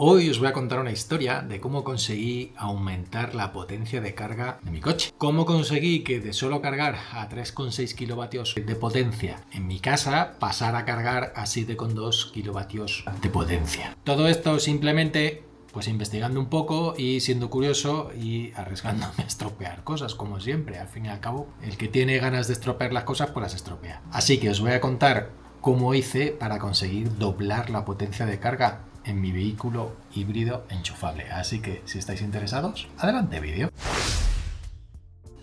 Hoy os voy a contar una historia de cómo conseguí aumentar la potencia de carga de mi coche. Cómo conseguí que de solo cargar a 3,6 kilovatios de potencia en mi casa pasara a cargar a 7,2 kilovatios de potencia. Todo esto simplemente pues investigando un poco y siendo curioso y arriesgándome a estropear cosas, como siempre. Al fin y al cabo, el que tiene ganas de estropear las cosas, pues las estropea. Así que os voy a contar cómo hice para conseguir doblar la potencia de carga en mi vehículo híbrido enchufable. Así que si estáis interesados, adelante vídeo.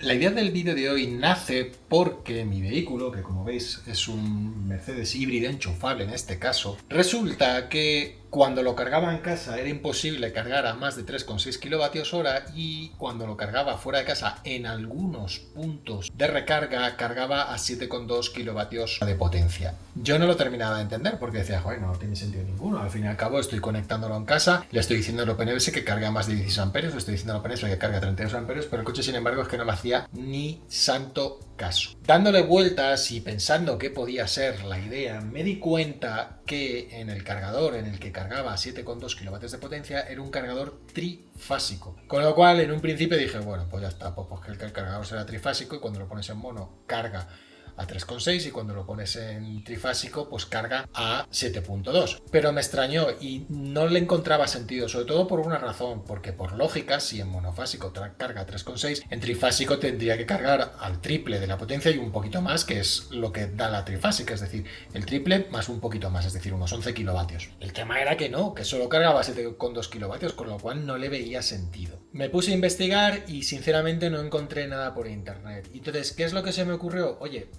La idea del vídeo de hoy nace porque mi vehículo, que como veis es un Mercedes híbrido enchufable en este caso, resulta que cuando lo cargaba en casa era imposible cargar a más de 3,6 kilovatios hora y cuando lo cargaba fuera de casa en algunos puntos de recarga cargaba a 7,2 kilovatios de potencia. Yo no lo terminaba de entender porque decía, joder, no tiene sentido ninguno. Al fin y al cabo estoy conectándolo en casa, le estoy diciendo al OpenEBS que carga más de 16 amperios, le estoy diciendo al OpenEBS que carga 32 amperios, pero el coche sin embargo es que no me hacía ni santo caso. Dándole vueltas y pensando qué podía ser la idea, me di cuenta que en el cargador en el que cargaba a 7,2 kilovatios de potencia era un cargador trifásico. Con lo cual en un principio dije, bueno, pues ya está, pues que el cargador será trifásico y cuando lo pones en mono carga a 3,6 y cuando lo pones en trifásico pues carga a 7,2. Pero me extrañó y no le encontraba sentido, sobre todo por una razón, porque por lógica, si en monofásico carga a 3,6, en trifásico tendría que cargar al triple de la potencia y un poquito más, que es lo que da la trifásica, es decir, el triple más un poquito más, es decir, unos 11 kilovatios. El tema era que no, que solo cargaba 7,2 kilovatios, con lo cual no le veía sentido. Me puse a investigar y sinceramente no encontré nada por internet. Entonces, ¿qué es lo que se me ocurrió? Oye,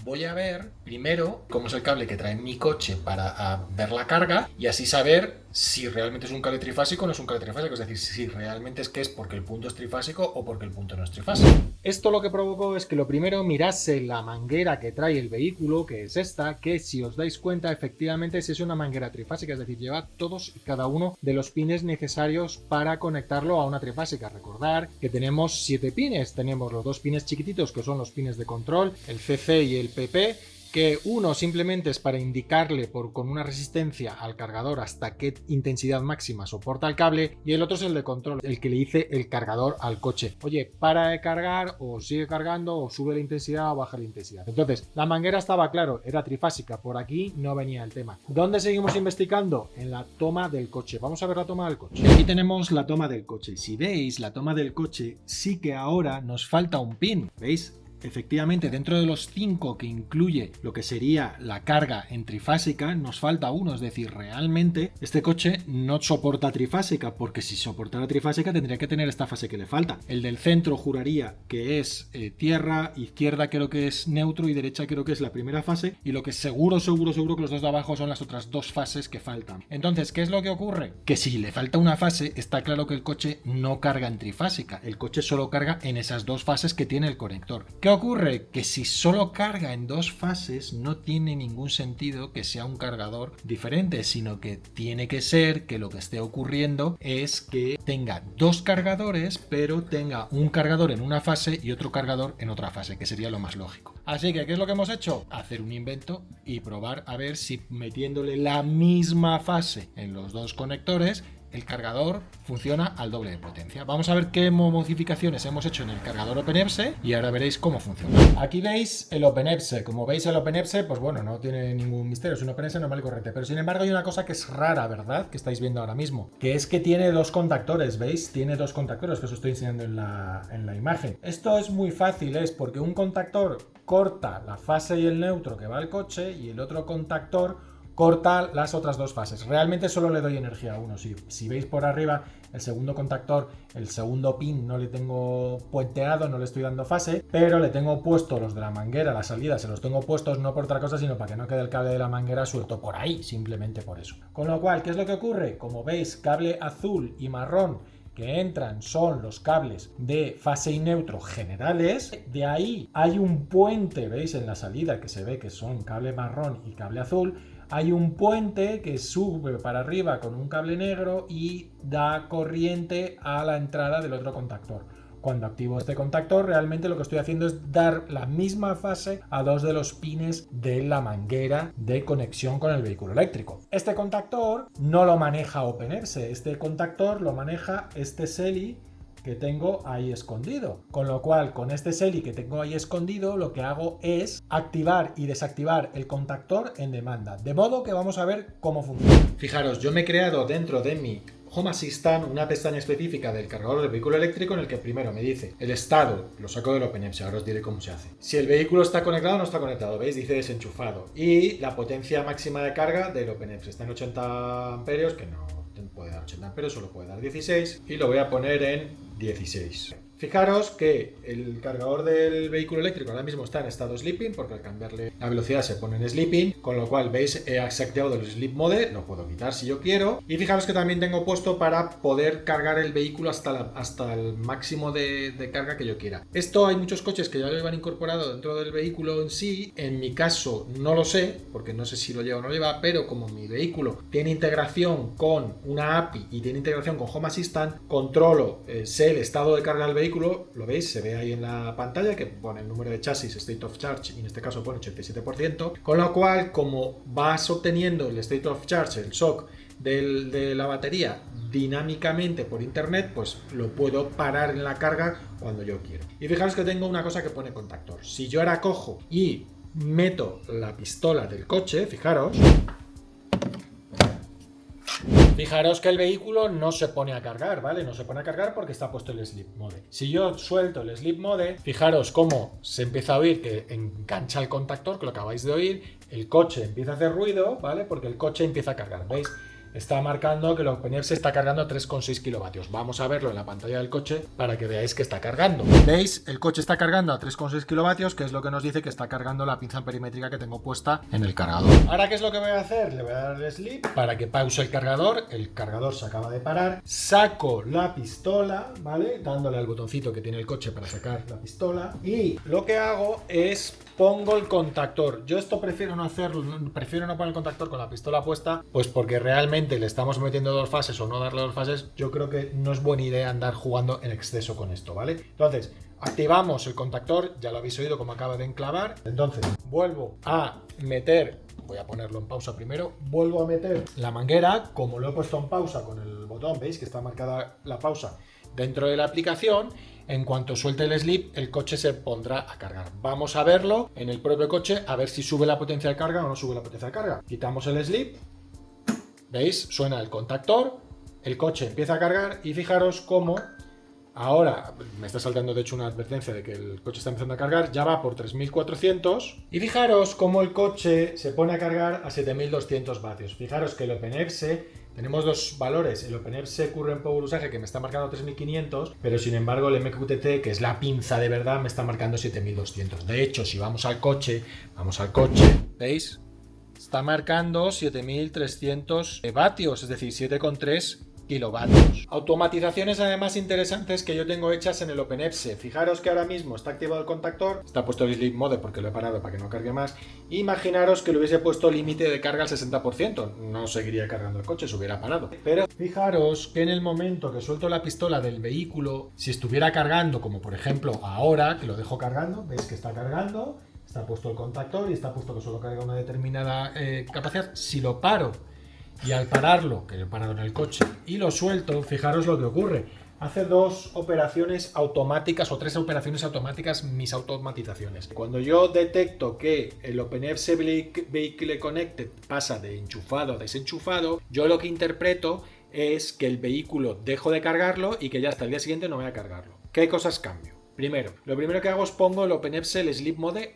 voy a ver primero cómo es el cable que trae mi coche para ver la carga y así saber si realmente es un cable trifásico o no es un cable trifásico, es decir, si realmente es que es porque el punto es trifásico o porque el punto no es trifásico. Esto lo que provocó es que lo primero mirase la manguera que trae el vehículo, que es esta, que si os dais cuenta efectivamente es una manguera trifásica, es decir, lleva todos y cada uno de los pines necesarios para conectarlo a una trifásica. Recordar que tenemos 7 pines, tenemos los 2 pines chiquititos que son los pines de control, el CC y el PP, que uno simplemente es para indicarle con una resistencia al cargador hasta qué intensidad máxima soporta el cable, y el otro es el de control, el que le dice el cargador al coche, oye, para de cargar o sigue cargando o sube la intensidad o baja la intensidad. Entonces la manguera estaba claro, era trifásica, por aquí no venía el tema. ¿Dónde seguimos investigando? En la toma del coche. Vamos a ver la toma del coche. Aquí tenemos la toma del coche. Si veis la toma del coche, sí que ahora nos falta un pin, ¿veis? Efectivamente, dentro de los 5 que incluye lo que sería la carga en trifásica, nos falta uno, es decir, realmente este coche no soporta trifásica, porque si soportara trifásica tendría que tener esta fase que le falta. El del centro juraría que es tierra, izquierda creo que es neutro y derecha creo que es la primera fase, y lo que seguro que los dos de abajo son las otras dos fases que faltan. Entonces, ¿qué es lo que ocurre? Que si le falta una fase, está claro que el coche no carga en trifásica, el coche solo carga en esas dos fases que tiene el conector. ¿Qué ocurre? Que si solo carga en dos fases no tiene ningún sentido que sea un cargador diferente, sino que tiene que ser que lo que esté ocurriendo es que tenga dos cargadores, pero tenga un cargador en una fase y otro cargador en otra fase, que sería lo más lógico. Así que, ¿qué es lo que hemos hecho? Hacer un invento y probar a ver si metiéndole la misma fase en los dos conectores el cargador funciona al doble de potencia. Vamos a ver qué modificaciones hemos hecho en el cargador OpenEBS y ahora veréis cómo funciona. Aquí veis el OpenEBS. Como veis el OpenEBS, pues bueno, no tiene ningún misterio, es un OpenEBS normal y corriente. Pero sin embargo hay una cosa que es rara, ¿verdad? Que estáis viendo ahora mismo, que es que tiene dos contactores, ¿veis? Tiene dos contactores, que os estoy enseñando en la imagen. Esto es muy fácil, es porque un contactor corta la fase y el neutro que va al coche y el otro contactor corta las otras dos fases. Realmente solo le doy energía a uno. Si veis por arriba el segundo contactor, el segundo pin no le tengo puenteado, no le estoy dando fase, pero le tengo puesto los de la manguera, la salida, se los tengo puestos no por otra cosa, sino para que no quede el cable de la manguera suelto por ahí, simplemente por eso. Con lo cual, ¿qué es lo que ocurre? Como veis, cable azul y marrón que entran son los cables de fase y neutro generales. De ahí hay un puente, veis en la salida que se ve que son cable marrón y cable azul. Hay un puente que sube para arriba con un cable negro y da corriente a la entrada del otro contactor. Cuando activo este contactor, realmente lo que estoy haciendo es dar la misma fase a dos de los pines de la manguera de conexión con el vehículo eléctrico. Este contactor no lo maneja OpenEBSE, este contactor lo maneja este SELI que tengo ahí escondido. Con lo cual, con este SELI que tengo ahí escondido, lo que hago es activar y desactivar el contactor en demanda. De modo que vamos a ver cómo funciona. Fijaros, yo me he creado dentro de mi Home Assistant una pestaña específica del cargador del vehículo eléctrico en el que primero me dice el estado, lo saco del OpenEBSE, ahora os diré cómo se hace. Si el vehículo está conectado o no está conectado, ¿veis? Dice desenchufado. Y la potencia máxima de carga del OpenEBSE está en 80 amperios, que no puede dar 80 amperios, solo puede dar 16, y lo voy a poner en 16. Fijaros que el cargador del vehículo eléctrico ahora mismo está en estado sleeping, porque al cambiarle la velocidad se pone en sleeping, con lo cual, veis, he activado el sleep mode, lo puedo quitar si yo quiero, y fijaros que también tengo puesto para poder cargar el vehículo hasta el máximo de carga que yo quiera. Esto hay muchos coches que ya lo llevan incorporado dentro del vehículo en sí. En mi caso no lo sé, porque no sé si lo lleva o no lo lleva, pero como mi vehículo tiene integración con una API y tiene integración con Home Assistant, controlo, sé el estado de carga del vehículo. Lo veis, se ve ahí en la pantalla que pone el número de chasis, state of charge, y en este caso pone 87%, con lo cual, como vas obteniendo el state of charge, el shock de la batería dinámicamente por internet, pues lo puedo parar en la carga cuando yo quiero. Y fijaros que tengo una cosa que pone contactor. Si yo ahora cojo y meto la pistola del coche, Fijaros que el vehículo no se pone a cargar, ¿vale? No se pone a cargar porque está puesto el sleep mode. Si yo suelto el sleep mode, fijaros cómo se empieza a oír que engancha el contactor, que lo acabáis de oír, el coche empieza a hacer ruido, ¿vale? Porque el coche empieza a cargar, ¿veis? Está marcando que el OpenEBSE está cargando a 3,6 kilovatios. Vamos a verlo en la pantalla del coche para que veáis que está cargando. ¿Veis? El coche está cargando a 3,6 kilovatios, que es lo que nos dice que está cargando la pinza perimétrica que tengo puesta en el cargador. Ahora, ¿qué es lo que voy a hacer? Le voy a dar el sleep para que pause el cargador se acaba de parar, saco la pistola, ¿vale? Dándole al botoncito que tiene el coche para sacar la pistola, y lo que hago es pongo el contactor. Yo esto prefiero no hacerlo, prefiero no poner el contactor con la pistola puesta, pues porque realmente le estamos metiendo dos fases o no darle dos fases. Yo creo que no es buena idea andar jugando en exceso con esto, ¿vale? Entonces, activamos el contactor, ya lo habéis oído como acaba de enclavar. Entonces, vuelvo a meter, voy a ponerlo en pausa primero, vuelvo a meter la manguera, como lo he puesto en pausa con el botón, veis que está marcada la pausa dentro de la aplicación. En cuanto suelte el sleep, el coche se pondrá a cargar. Vamos a verlo en el propio coche, a ver si sube la potencia de carga o no sube la potencia de carga. Quitamos el sleep, ¿veis? Suena el contactor, el coche empieza a cargar y fijaros cómo ahora me está saltando de hecho una advertencia de que el coche está empezando a cargar, ya va por 3400 y fijaros cómo el coche se pone a cargar a 7200 vatios. Fijaros que el OpenEBSE, tenemos dos valores, el OpenEBSE Current Power Usage que me está marcando 3500, pero sin embargo el MQTT, que es la pinza de verdad, me está marcando 7200. De hecho, si vamos al coche, ¿veis? Está marcando 7300 vatios, es decir, 7,3 kilovatios. Automatizaciones además interesantes que yo tengo hechas en el OpenEBSE. Fijaros que ahora mismo está activado el contactor, está puesto el sleep mode porque lo he parado para que no cargue más. Imaginaros que le hubiese puesto límite de carga al 60%, no seguiría cargando el coche, se hubiera parado. Pero fijaros que en el momento que suelto la pistola del vehículo, si estuviera cargando, como por ejemplo ahora, que lo dejo cargando, veis que está cargando, está puesto el contactor y está puesto que solo carga una determinada capacidad. Si lo paro, y al pararlo, que he parado en el coche, y lo suelto, fijaros lo que ocurre. Hace dos operaciones automáticas o tres operaciones automáticas, mis automatizaciones. Cuando yo detecto que el OpenEBSE Vehicle Connected pasa de enchufado a desenchufado, yo lo que interpreto es que el vehículo dejo de cargarlo y que ya hasta el día siguiente no voy a cargarlo. ¿Qué cosas cambio? Primero, lo primero que hago es pongo el OpenEBSE, el Sleep Mode,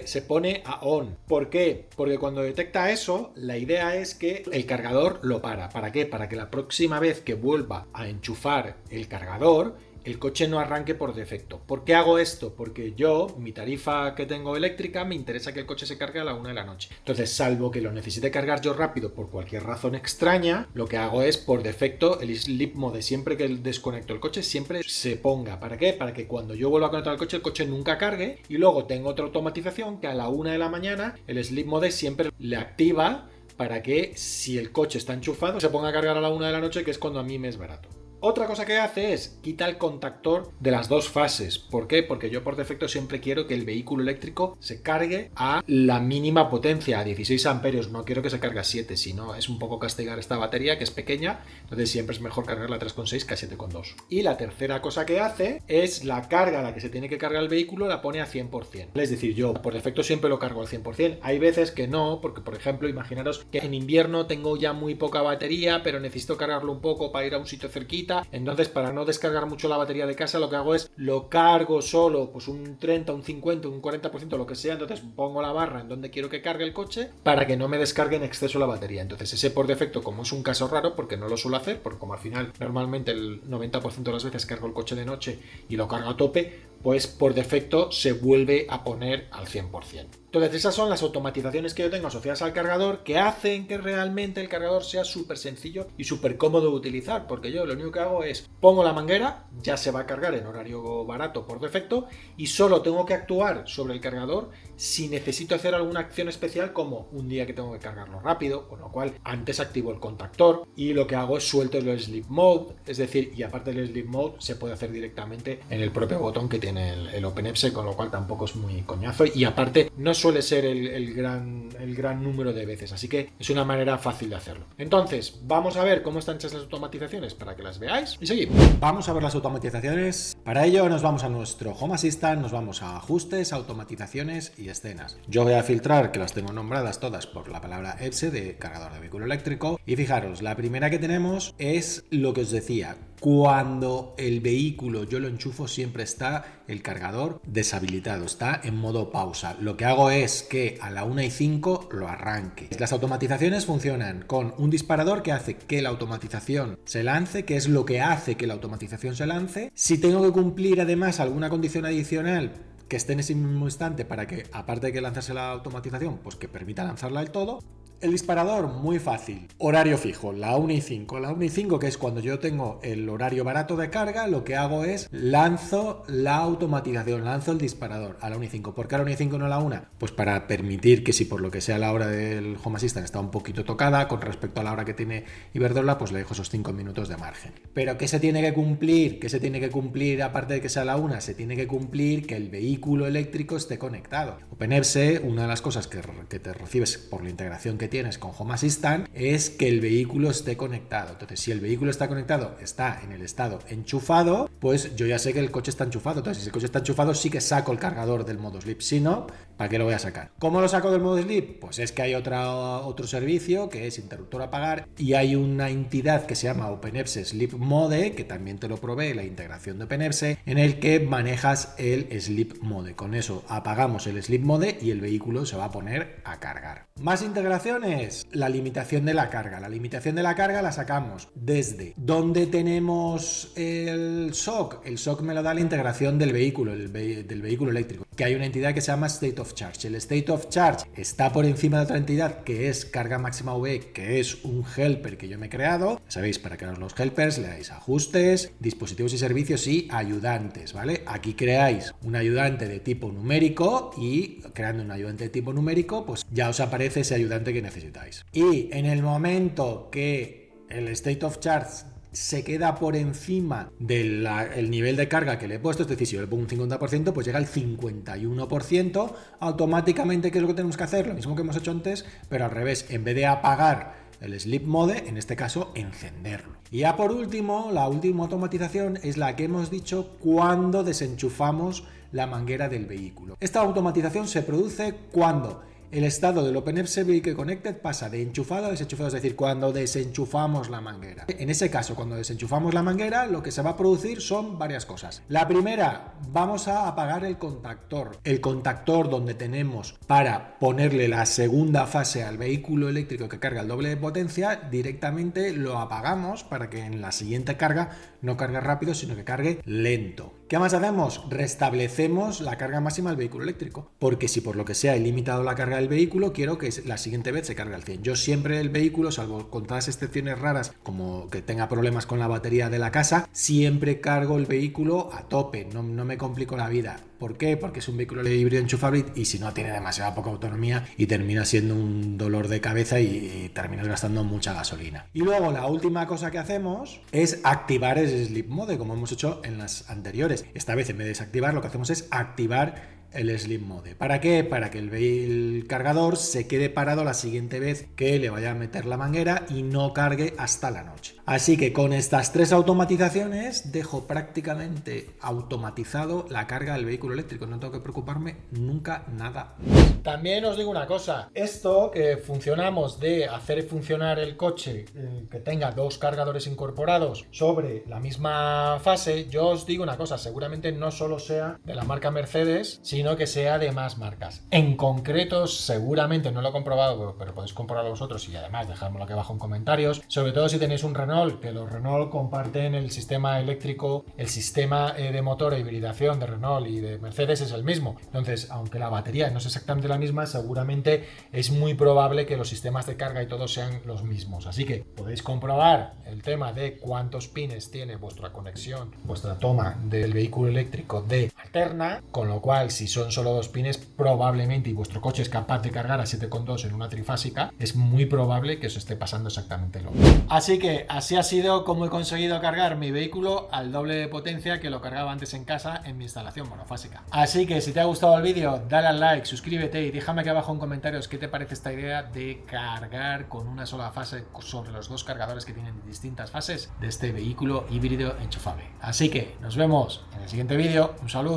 se pone a On. ¿Por qué? Porque cuando detecta eso, la idea es que el cargador lo para. ¿Para qué? Para que la próxima vez que vuelva a enchufar el cargador, el coche no arranque por defecto. ¿Por qué hago esto? Porque yo, mi tarifa que tengo eléctrica, me interesa que el coche se cargue a la 1 de la noche. Entonces, salvo que lo necesite cargar yo rápido por cualquier razón extraña, lo que hago es, por defecto, el Sleep Mode, siempre que desconecto el coche, siempre se ponga. ¿Para qué? Para que cuando yo vuelva a conectar el coche nunca cargue. Y luego tengo otra automatización que a la 1 de la mañana, el Sleep Mode siempre le activa para que, si el coche está enchufado, se ponga a cargar a la 1 de la noche, que es cuando a mí me es barato. Otra cosa que hace es quita el contactor de las dos fases. ¿Por qué? Porque yo por defecto siempre quiero que el vehículo eléctrico se cargue a la mínima potencia, a 16 amperios. No quiero que se cargue a 7, si no es un poco castigar esta batería que es pequeña. Entonces siempre es mejor cargarla a 3,6 que a 7,2. Y la tercera cosa que hace es la carga a la que se tiene que cargar el vehículo la pone a 100%. Es decir, yo por defecto siempre lo cargo al 100%. Hay veces que no, porque por ejemplo, imaginaros que en invierno tengo ya muy poca batería, pero necesito cargarlo un poco para ir a un sitio cerquita. Entonces, para no descargar mucho la batería de casa, lo que hago es lo cargo solo, pues un 30, un 50, un 40%, lo que sea. Entonces pongo la barra en donde quiero que cargue el coche para que no me descargue en exceso la batería. Entonces ese por defecto, como es un caso raro, porque no lo suelo hacer, porque como al final normalmente el 90% de las veces cargo el coche de noche y lo cargo a tope, pues por defecto se vuelve a poner al 100%. Entonces esas son las automatizaciones que yo tengo asociadas al cargador que hacen que realmente el cargador sea súper sencillo y súper cómodo de utilizar, porque yo lo único que hago es pongo la manguera, ya se va a cargar en horario barato por defecto y solo tengo que actuar sobre el cargador si necesito hacer alguna acción especial, como un día que tengo que cargarlo rápido, con lo cual antes activo el contactor y lo que hago es suelto el sleep mode, es decir, y aparte del sleep mode se puede hacer directamente en el propio botón que tiene el OpenEPSE, con lo cual tampoco es muy coñazo y aparte no suele ser el gran número de veces, así que es una manera fácil de hacerlo. Entonces, vamos a ver cómo están hechas las automatizaciones para que las veáis y seguimos. Vamos a ver las automatizaciones. Para ello nos vamos a nuestro Home Assistant, nos vamos a ajustes, automatizaciones y escenas. Yo voy a filtrar, que las tengo nombradas todas por la palabra EPSE de cargador de vehículo eléctrico, y fijaros, la primera que tenemos es lo que os decía. Cuando el vehículo yo lo enchufo siempre está el cargador deshabilitado, está en modo pausa. Lo que hago es que a la 1:05 lo arranque. Las automatizaciones funcionan con un disparador que hace que la automatización se lance, que es lo que hace que la automatización se lance. Si tengo que cumplir además alguna condición adicional que esté en ese mismo instante para que, aparte de que lanzarse la automatización, pues que permita lanzarla del todo. El disparador, muy fácil. Horario fijo, la 1:05. La 1:05, que es cuando yo tengo el horario barato de carga, lo que hago es lanzo la automatización, lanzo el disparador a la 1:05. ¿Por qué a la 1:05 no a la 1? Pues para permitir que si por lo que sea la hora del Home Assistant está un poquito tocada con respecto a la hora que tiene Iberdrola, pues le dejo esos 5 minutos de margen. Pero ¿qué se tiene que cumplir? ¿Qué se tiene que cumplir aparte de que sea la 1? Se tiene que cumplir que el vehículo eléctrico esté conectado. OpenEPSE, una de las cosas que te recibes por la integración que tienes con Home Assistant es que el vehículo esté conectado. Entonces, si el vehículo está conectado, está en el estado enchufado, pues yo ya sé que el coche está enchufado. Entonces, si el coche está enchufado, sí que saco el cargador del modo sleep. Si no, ¿para qué lo voy a sacar? ¿Cómo lo saco del modo sleep? Pues es que hay otro servicio que es interruptor a apagar y hay una entidad que se llama OpenEPSE Sleep Mode, que también te lo provee la integración de OpenEPSE, en el que manejas el Sleep Mode. Con eso apagamos el Sleep Mode y el vehículo se va a poner a cargar. Más integraciones, la limitación de la carga. La limitación de la carga la sacamos desde donde tenemos el SOC. El SOC me lo da la integración del vehículo, del vehículo eléctrico, que hay una entidad que se llama State of Charge. El State of Charge está por encima de otra entidad que es carga máxima V, que es un helper que yo me he creado. Sabéis, para crear los helpers le dais ajustes, dispositivos y servicios y ayudantes, ¿vale? Aquí creáis un ayudante de tipo numérico y creando un ayudante de tipo numérico, pues ya os aparece ese ayudante que necesitáis. Y en el momento que el State of Charge se queda por encima del nivel de carga que le he puesto, es decir, si yo le pongo un 50%, pues llega al 51%, automáticamente, ¿qué es lo que tenemos que hacer? Lo mismo que hemos hecho antes, pero al revés, en vez de apagar el Sleep Mode, en este caso, encenderlo. Y ya por último, la última automatización es la que hemos dicho cuando desenchufamos la manguera del vehículo. Esta automatización se produce cuando el estado del OpenEPSE Vehicle Connected pasa de enchufado a desenchufado, es decir, cuando desenchufamos la manguera. En ese caso, cuando desenchufamos la manguera, lo que se va a producir son varias cosas. La primera, vamos a apagar el contactor. El contactor donde tenemos para ponerle la segunda fase al vehículo eléctrico que carga el doble de potencia, directamente lo apagamos para que en la siguiente carga no cargue rápido, sino que cargue lento. ¿Qué más hacemos? Restablecemos la carga máxima del vehículo eléctrico, porque si por lo que sea he limitado la carga del vehículo, quiero que la siguiente vez se cargue al 100. Yo siempre el vehículo, salvo con todas excepciones raras, como que tenga problemas con la batería de la casa, siempre cargo el vehículo a tope, no me complico la vida. ¿Por qué? Porque es un vehículo híbrido enchufable y si no tiene demasiada poca autonomía y termina siendo un dolor de cabeza y terminas gastando mucha gasolina. Y luego la última cosa que hacemos es activar el Sleep Mode, como hemos hecho en las anteriores. Esta vez en vez de desactivar, lo que hacemos es activar el Sleep Mode. ¿Para qué? Para que el cargador se quede parado la siguiente vez que le vaya a meter la manguera y no cargue hasta la noche. Así que con estas 3 automatizaciones dejo prácticamente automatizado la carga del vehículo eléctrico. No tengo que preocuparme nunca nada. También os digo una cosa, esto que funcionamos de hacer funcionar el coche que tenga 2 cargadores incorporados sobre la misma fase, yo os digo una cosa, seguramente no solo sea de la marca Mercedes, sino que sea de más marcas. En concreto, seguramente, no lo he comprobado, pero podéis comprobarlo vosotros y además dejármelo aquí abajo en comentarios, sobre todo si tenéis un Renault, que los Renault comparten el sistema eléctrico, el sistema de motor e hibridación de Renault y de Mercedes es el mismo. Entonces, aunque la batería no es exactamente la misma, seguramente es muy probable que los sistemas de carga y todo sean los mismos. Así que podéis comprobar el tema de cuántos pines tiene vuestra conexión, vuestra toma del vehículo eléctrico de alterna, con lo cual si son solo 2 pines probablemente y vuestro coche es capaz de cargar a 7,2 en una trifásica, es muy probable que os esté pasando exactamente lo mismo. Así que así ha sido como he conseguido cargar mi vehículo al doble de potencia que lo cargaba antes en casa en mi instalación monofásica. Así que si te ha gustado el vídeo, dale al like, suscríbete y déjame aquí abajo en comentarios qué te parece esta idea de cargar con una sola fase sobre los 2 cargadores que tienen distintas fases de este vehículo híbrido enchufable. Así que nos vemos en el siguiente vídeo. Un saludo.